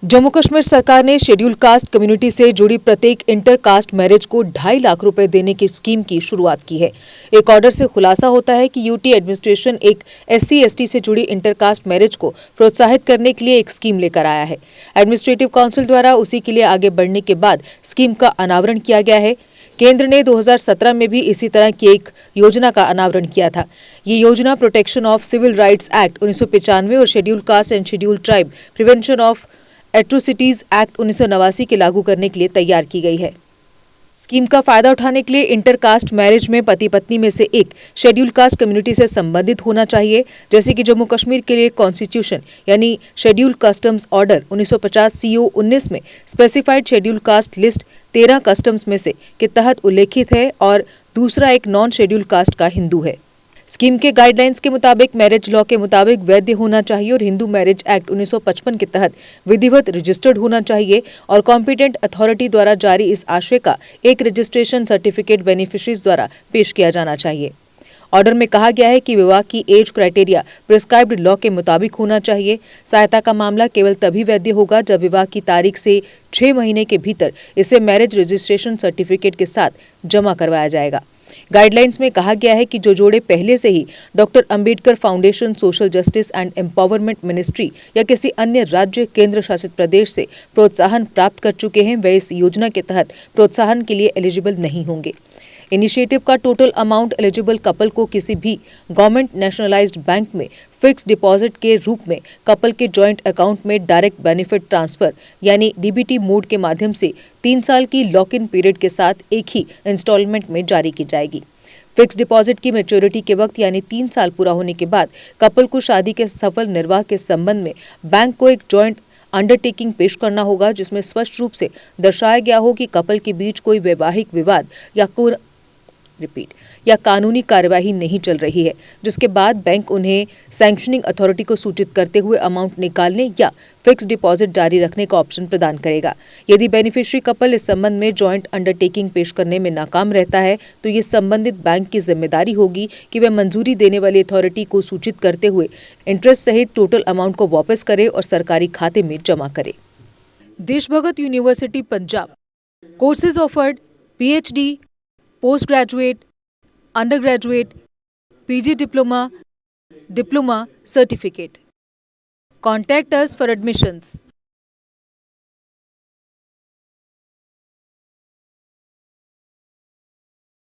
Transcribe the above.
जम्मू कश्मीर सरकार ने schedule caste community से जुड़ी प्रत्येक इंटर कास्ट मैरिज को 2.5 लाख रुपए देने की स्कीम की शुरुआत की है। एक ऑर्डर से खुलासा होता है कि यूटी एडमिनिस्ट्रेशन एक SC/ST से जुड़ी इंटर कास्ट मैरिज को प्रोत्साहित करने के लिए एक स्कीम लेकर आया है। एडमिनिस्ट्रेटिव काउंसिल द्वारा उसी के लिए आगे बढ़ने के बाद स्कीम का अनावरण किया गया है। केंद्र ने 2017 में भी इसी तरह की एक योजना का अनावरण किया था। ये योजना protection of civil rights act 1995 और schedule caste and schedule tribe prevention of atrocities act 1989 के लागू करने के लिए तैयार की गई है। स्कीम का फायदा उठाने के लिए इंटरकास्ट मैरिज में पति पत्नी में से एक शेड्यूल कास्ट कम्युनिटी से संबंधित होना चाहिए, जैसे कि जम्मू कश्मीर के लिए कॉन्स्टिट्यूशन यानी शेड्यूल कस्टम्स ऑर्डर 1950 CO 19 में specified schedule caste list 13 customs में से के तहत उल्लेखित है और दूसरा एक नॉन शेड्यूल कास्ट का हिंदू है। स्कीम के गाइडलाइंस के मुताबिक मैरिज लॉ के मुताबिक वैध होना चाहिए और हिंदू मैरिज एक्ट 1955 के तहत विधिवत रजिस्टर्ड होना चाहिए और कॉम्पिटेंट अथॉरिटी द्वारा जारी इस आशय का एक रजिस्ट्रेशन सर्टिफिकेट बेनिफिशरीज द्वारा पेश किया जाना चाहिए। ऑर्डर में कहा गया है कि विवाह की एज क्राइटेरिया प्रिस्क्राइब्ड लॉ के मुताबिक होना चाहिए। सहायता का मामला केवल तभी वैध होगा जब विवाह की तारीख से 6 महीने के भीतर इसे मैरिज रजिस्ट्रेशन सर्टिफिकेट के साथ जमा करवाया जाएगा। गाइडलाइंस में कहा गया है कि जो जोड़े पहले से ही doctor Ambedkar foundation, social justice and empowerment ministry या किसी अन्य राज्य केंद्र शासित प्रदेश से प्रोत्साहन प्राप्त कर चुके हैं, वे इस योजना के तहत प्रोत्साहन के लिए एलिजिबल नहीं होंगे। इनिशिएटिव का टोटल अमाउंट एलिजिबल कपल को किसी भी गवर्नमेंट नेशनलाइज्ड बैंक में फिक्स डिपॉजिट के रूप में कपल के जॉइंट अकाउंट में डायरेक्ट बेनिफिट ट्रांसफर यानी DBT मोड के माध्यम से 3 साल की लॉक इन पीरियड के साथ एक ही इंस्टॉलमेंट में जारी की जाएगी। फिक्स डिपॉजिट की मैच्योरिटी के वक्त यानी 3 साल पूरा होने के बाद कपल को शादी के सफल निर्वाह के संबंध में बैंक को एक जॉइंट अंडरटेकिंग पेश करना होगा, जिसमें स्पष्ट रूप से दर्शाया गया हो कि कपल के बीच कोई वैवाहिक विवाद या कानूनी कार्यवाही नहीं चल रही है, जिसके बाद बैंक उन्हें सैंक्शनिंग अथॉरिटी को सूचित करते हुए अमाउंट निकालने या फिक्स डिपॉजिट जारी रखने का ऑप्शन प्रदान करेगा। यदि बेनिफिशियरी कपल इस संबंध में जॉइंट अंडरटेकिंग पेश करने में नाकाम रहता है तो ये संबंधित बैंक की जिम्मेदारी होगी कि वह मंजूरी देने वाली अथॉरिटी को सूचित करते हुए इंटरेस्ट सहित टोटल अमाउंट को वापस करे और सरकारी खाते में जमा करे। Deshbhagat university Punjab courses offered PhD, postgraduate, undergraduate, PG diploma, diploma certificate. Contact us for admissions.